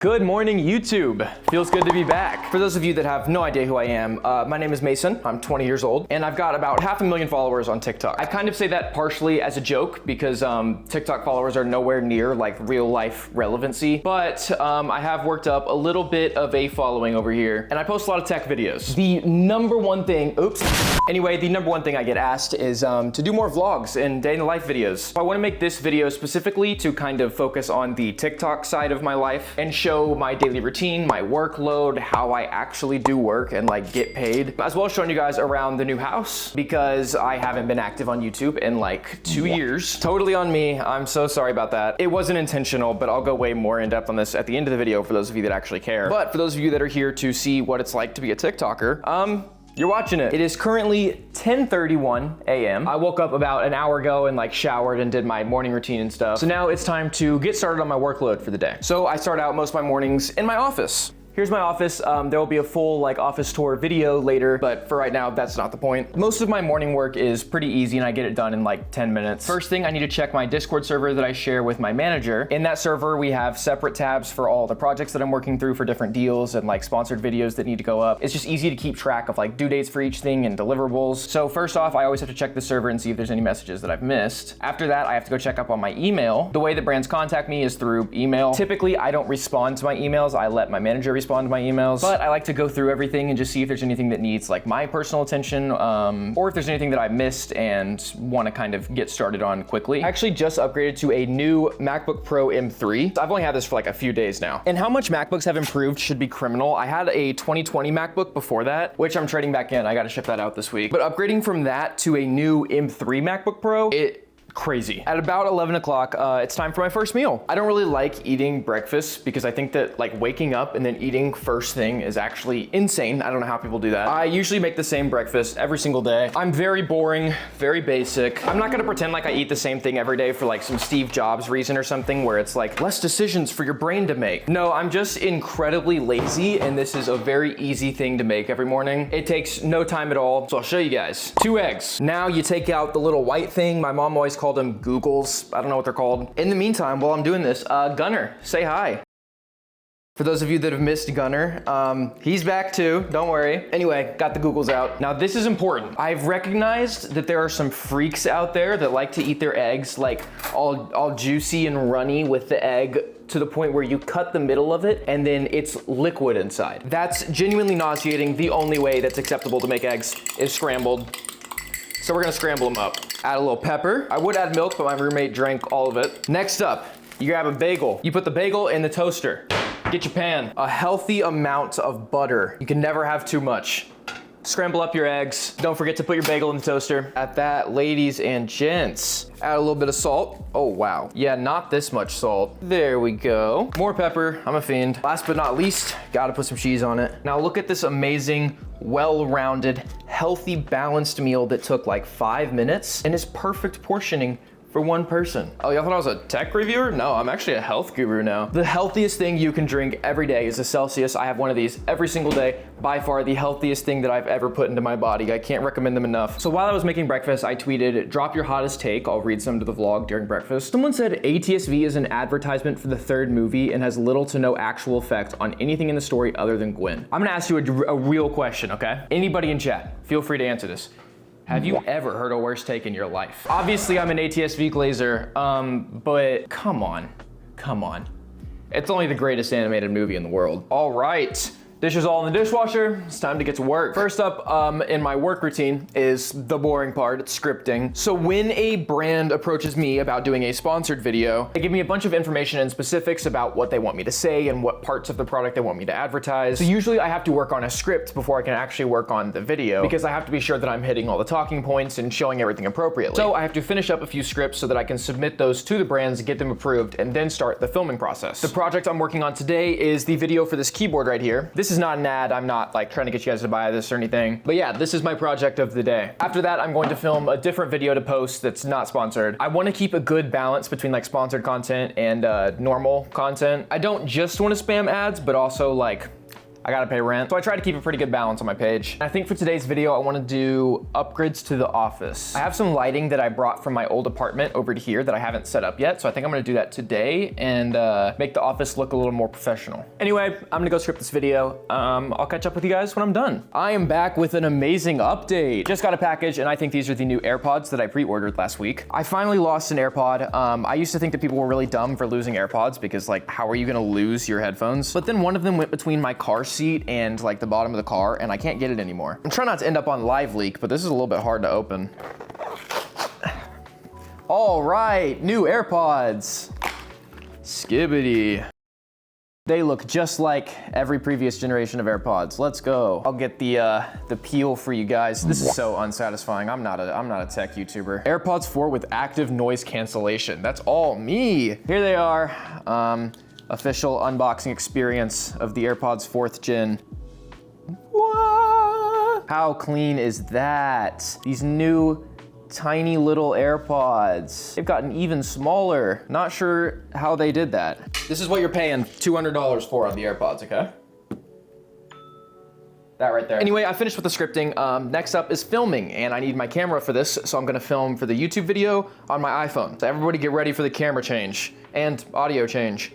Good morning, YouTube. Feels good to be back. For those of you that have no idea who I am, my name is Mason. I'm 20 years old, and I've got about 500,000 followers on TikTok. I kind of say that partially as a joke because TikTok followers are nowhere near like real life relevancy, but I have worked up a little bit of a following over here, and I post a lot of tech videos. The number one thing I get asked is to do more vlogs and day in the life videos. I want to make this video specifically to kind of focus on the TikTok side of my life and show my daily routine, my workload, how I actually do work and like get paid, as well as showing you guys around the new house because I haven't been active on YouTube in like 2 years. Totally on me. I'm so sorry about that. It wasn't intentional, but I'll go way more in depth on this at the end of the video for those of you that actually care. But for those of you that are here to see what it's like to be a TikToker, you're watching it. It is currently 10:31 a.m. I woke up about an hour ago and like showered and did my morning routine and stuff. So now it's time to get started on my workload for the day. So I start out most of my mornings in my office. Here's my office. There will be a full like office tour video later, but for right now, that's not the point. Most of my morning work is pretty easy and I get it done in like 10 minutes. First thing, I need to check my Discord server that I share with my manager. In that server, we have separate tabs for all the projects that I'm working through for different deals and like sponsored videos that need to go up. It's just easy to keep track of like due dates for each thing and deliverables. So first off, I always have to check the server and see if there's any messages that I've missed. After that, I have to go check up on my email. The way that brands contact me is through email. Typically, I don't respond to my emails. I let my manager respond to my emails. But I like to go through everything and just see if there's anything that needs like my personal attention, or if there's anything that I missed and want to kind of get started on quickly. I actually just upgraded to a new MacBook Pro M3. I've only had this for like a few days now. And how much MacBooks have improved should be criminal. I had a 2020 MacBook before that, which I'm trading back in. I got to ship that out this week. But upgrading from that to a new M3 MacBook Pro, crazy. At about 11 o'clock, it's time for my first meal. I don't really like eating breakfast because I think that like waking up and then eating first thing is actually insane. I don't know how people do that. I usually make the same breakfast every single day. I'm very boring, very basic. I'm not gonna pretend like I eat the same thing every day for like some Steve Jobs reason or something where it's like less decisions for your brain to make. No, I'm just incredibly lazy and this is a very easy thing to make every morning. It takes no time at all, so I'll show you guys. 2 eggs. Now you take out the little white thing. My mom always called them Googles. I don't know what they're called. In the meantime, while I'm doing this, Gunner, say hi. For those of you that have missed Gunner, he's back too, don't worry. Anyway, got the Googles out. Now this is important. I've recognized that there are some freaks out there that like to eat their eggs like all juicy and runny with the egg to the point where you cut the middle of it and then it's liquid inside. That's genuinely nauseating. The only way that's acceptable to make eggs is scrambled. So we're gonna scramble them up. Add a little pepper. I would add milk, but my roommate drank all of it. Next up, you grab a bagel. You put the bagel in the toaster. Get your pan. A healthy amount of butter. You can never have too much. Scramble up your eggs. Don't forget to put your bagel in the toaster. At that, ladies and gents, add a little bit of salt. Oh, wow. Yeah, not this much salt. There we go. More pepper. I'm a fiend. Last but not least, gotta put some cheese on it. Now look at this amazing, well-rounded, healthy, balanced meal that took like 5 minutes and is perfect portioning for one person. Oh, y'all thought I was a tech reviewer? No, I'm actually a health guru now. The healthiest thing you can drink every day is a Celsius. I have one of these every single day. By far the healthiest thing that I've ever put into my body. I can't recommend them enough. So while I was making breakfast, I tweeted, drop your hottest take. I'll read some to the vlog during breakfast. Someone said ATSV is an advertisement for the third movie and has little to no actual effect on anything in the story other than Gwen. I'm gonna ask you a real question, okay? Anybody in chat, feel free to answer this. Have you ever heard a worse take in your life? Obviously, I'm an ATSV glazer, but come on. It's only the greatest animated movie in the world. All right. Dishes all in the dishwasher, it's time to get to work. First up in my work routine is the boring part, it's scripting. So when a brand approaches me about doing a sponsored video, they give me a bunch of information and specifics about what they want me to say and what parts of the product they want me to advertise. So usually I have to work on a script before I can actually work on the video because I have to be sure that I'm hitting all the talking points and showing everything appropriately. So I have to finish up a few scripts so that I can submit those to the brands, get them approved, and then start the filming process. The project I'm working on today is the video for this keyboard right here. This is not an ad. I'm not like trying to get you guys to buy this or anything. But yeah, this is my project of the day. After that, I'm going to film a different video to post that's not sponsored. I want to keep a good balance between like sponsored content and normal content. I don't just want to spam ads, but also like I gotta pay rent. So I try to keep a pretty good balance on my page. And I think for today's video, I wanna do upgrades to the office. I have some lighting that I brought from my old apartment over to here that I haven't set up yet. So I think I'm gonna do that today and make the office look a little more professional. Anyway, I'm gonna go script this video. I'll catch up with you guys when I'm done. I am back with an amazing update. Just got a package and I think these are the new AirPods that I pre-ordered last week. I finally lost an AirPod. I used to think that people were really dumb for losing AirPods because like, how are you gonna lose your headphones? But then one of them went between my car seat and like the bottom of the car and I can't get it anymore. I'm trying not to end up on live leak, but this is a little bit hard to open. All right, new AirPods. Skibbity. They look just like every previous generation of AirPods. Let's go. I'll get the peel for you guys. This is so unsatisfying. I'm not a tech YouTuber. AirPods 4 with active noise cancellation. That's all me. Here they are. Official unboxing experience of the AirPods 4th gen. What? How clean is that? These new tiny little AirPods. They've gotten even smaller. Not sure how they did that. This is what you're paying $200 for on the AirPods, okay? That right there. Anyway, I finished with the scripting. Next up is filming, and I need my camera for this, so I'm gonna film for the YouTube video on my iPhone. So everybody get ready for the camera change and audio change.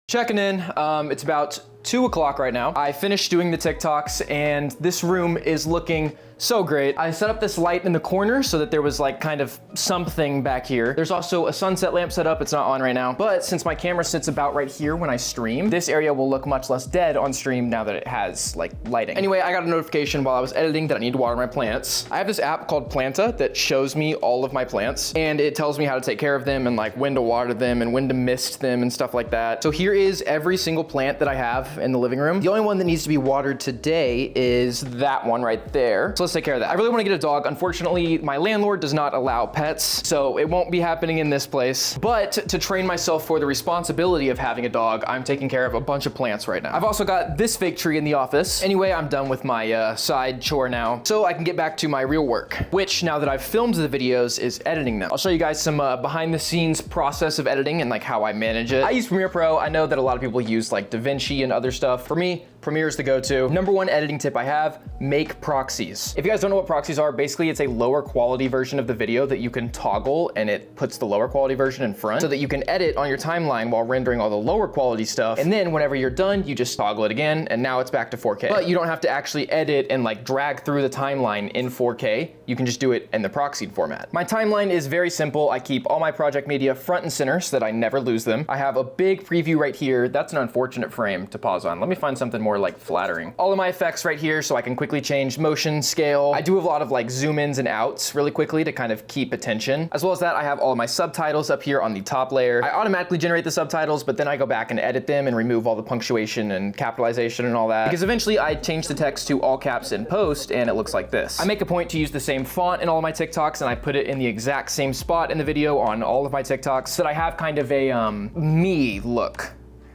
Checking in, it's about 2 o'clock right now. I finished doing the TikToks and this room is looking so great. I set up this light in the corner so that there was like kind of something back here. There's also a sunset lamp set up. It's not on right now, but since my camera sits about right here when I stream, this area will look much less dead on stream now that it has like lighting. Anyway, I got a notification while I was editing that I need to water my plants. I have this app called Planta that shows me all of my plants and it tells me how to take care of them and like when to water them and when to mist them and stuff like that. So here is every single plant that I have in the living room. The only one that needs to be watered today is that one right there. So let's take care of that. I really want to get a dog. Unfortunately, my landlord does not allow pets, so it won't be happening in this place. But to train myself for the responsibility of having a dog, I'm taking care of a bunch of plants right now. I've also got this fake tree in the office. Anyway, I'm done with my side chore now, so I can get back to my real work, which now that I've filmed the videos is editing them. I'll show you guys some behind the scenes process of editing and like how I manage it. I use Premiere Pro. I know that a lot of people use like DaVinci and other stuff. For me, Premiere is the go-to. Number one editing tip I have, make proxies. If you guys don't know what proxies are, basically it's a lower quality version of the video that you can toggle and it puts the lower quality version in front so that you can edit on your timeline while rendering all the lower quality stuff. And then whenever you're done, you just toggle it again and now it's back to 4K. But you don't have to actually edit and like drag through the timeline in 4K. You can just do it in the proxied format. My timeline is very simple. I keep all my project media front and center so that I never lose them. I have a big preview right here. That's an unfortunate frame to pause on. Let me find something more like flattering. All of my effects right here so I can quickly change motion, scale. I do have a lot of like zoom ins and outs really quickly to kind of keep attention. As well as that, I have all of my subtitles up here on the top layer. I automatically generate the subtitles, but then I go back and edit them and remove all the punctuation and capitalization and all that. Because eventually I change the text to all caps in post and it looks like this. I make a point to use the same font in all of my TikToks and I put it in the exact same spot in the video on all of my TikToks so that I have kind of a me look.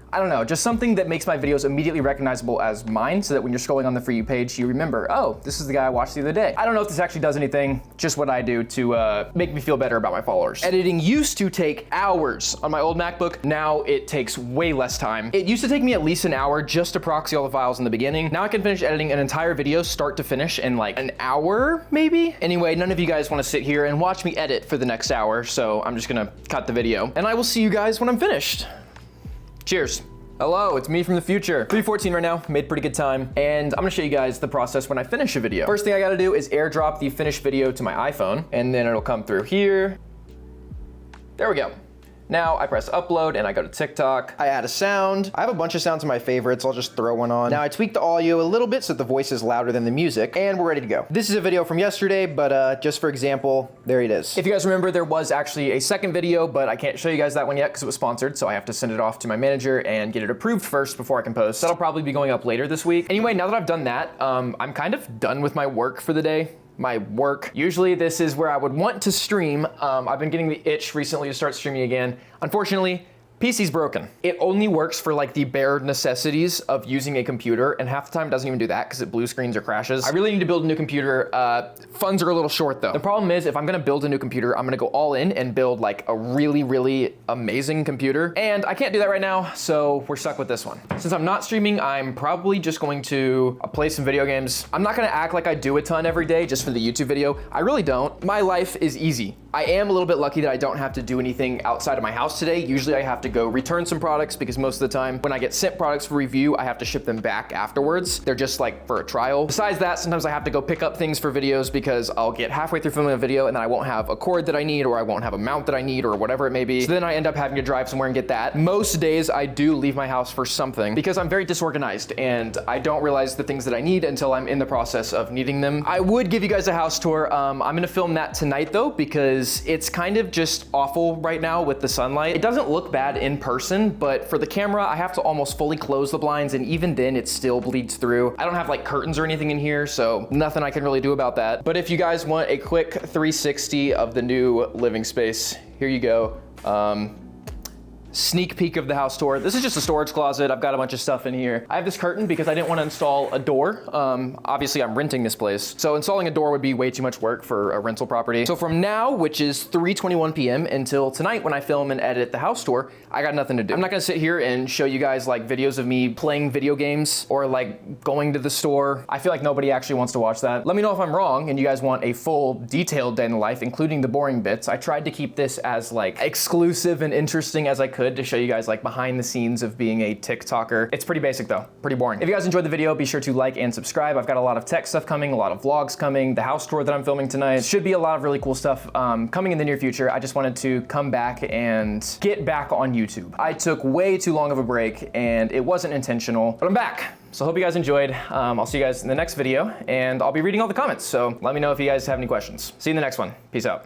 I don't know, just something that makes my videos immediately recognizable as mine so that when you're scrolling on the For You page, you remember, oh, this is the guy I watched the other day. I don't know if this actually does anything, just what I do to make me feel better about my followers. Editing used to take hours on my old MacBook. Now it takes way less time. It used to take me at least an hour just to proxy all the files in the beginning. Now I can finish editing an entire video start to finish in like an hour, maybe? Anyway, none of you guys want to sit here and watch me edit for the next hour, so I'm just gonna cut the video. And I will see you guys when I'm finished. Cheers. Hello, it's me from the future. 3:14 right now, made pretty good time. And I'm gonna show you guys the process when I finish a video. First thing I gotta do is airdrop the finished video to my iPhone, and then it'll come through here. There we go. Now I press upload and I go to TikTok. I add a sound. I have a bunch of sounds of my favorites. I'll just throw one on. Now I tweak the audio a little bit so the voice is louder than the music and we're ready to go. This is a video from yesterday, but just for example, there it is. If you guys remember, there was actually a second video, but I can't show you guys that one yet because it was sponsored. So I have to send it off to my manager and get it approved first before I can post. That'll probably be going up later this week. Anyway, now that I've done that, I'm kind of done with my work for the day. My work. Usually this is where I would want to stream. I've been getting the itch recently to start streaming again. Unfortunately, PC's broken. It only works for like the bare necessities of using a computer, and half the time it doesn't even do that because it blue screens or crashes. I really need to build a new computer. Funds are a little short though. The problem is if I'm gonna build a new computer, I'm gonna go all in and build like a really, really amazing computer. And I can't do that right now, so we're stuck with this one. Since I'm not streaming, I'm probably just going to play some video games. I'm not gonna act like I do a ton every day just for the YouTube video. I really don't. My life is easy. I am a little bit lucky that I don't have to do anything outside of my house today. Usually I have to go return some products because most of the time when I get sent products for review, I have to ship them back afterwards. They're just like for a trial. Besides that, sometimes I have to go pick up things for videos because I'll get halfway through filming a video and then I won't have a cord that I need, or I won't have a mount that I need, or whatever it may be. So then I end up having to drive somewhere and get that. Most days I do leave my house for something because I'm very disorganized and I don't realize the things that I need until I'm in the process of needing them. I would give you guys a house tour. I'm gonna film that tonight though because it's kind of just awful right now with the sunlight. It doesn't look bad in person, but for the camera, I have to almost fully close the blinds, and even then it still bleeds through. I don't have like curtains or anything in here, so nothing I can really do about that. But if you guys want a quick 360 of the new living space, here you go. Sneak peek of the house tour. This is just a storage closet. I've got a bunch of stuff in here. I have this curtain because I didn't want to install a door. Obviously I'm renting this place, so installing a door would be way too much work for a rental property. So from now, which is 3:21 p.m. until tonight when I film and edit the house tour, I got nothing to do. I'm not gonna sit here and show you guys like videos of me playing video games or like going to the store. I feel like nobody actually wants to watch that. Let me know if I'm wrong and you guys want a full detailed day in the life, including the boring bits. I tried to keep this as like exclusive and interesting as I could to show you guys like behind the scenes of being a TikToker. It's pretty basic though, pretty boring. If you guys enjoyed the video, be sure to like and subscribe. I've got a lot of tech stuff coming, a lot of vlogs coming, the house tour that I'm filming tonight. Should be a lot of really cool stuff coming in the near future. I just wanted to come back and get back on YouTube. I took way too long of a break and it wasn't intentional, but I'm back. So hope you guys enjoyed. I'll see you guys in the next video and I'll be reading all the comments. So let me know if you guys have any questions. See you in the next one. Peace out.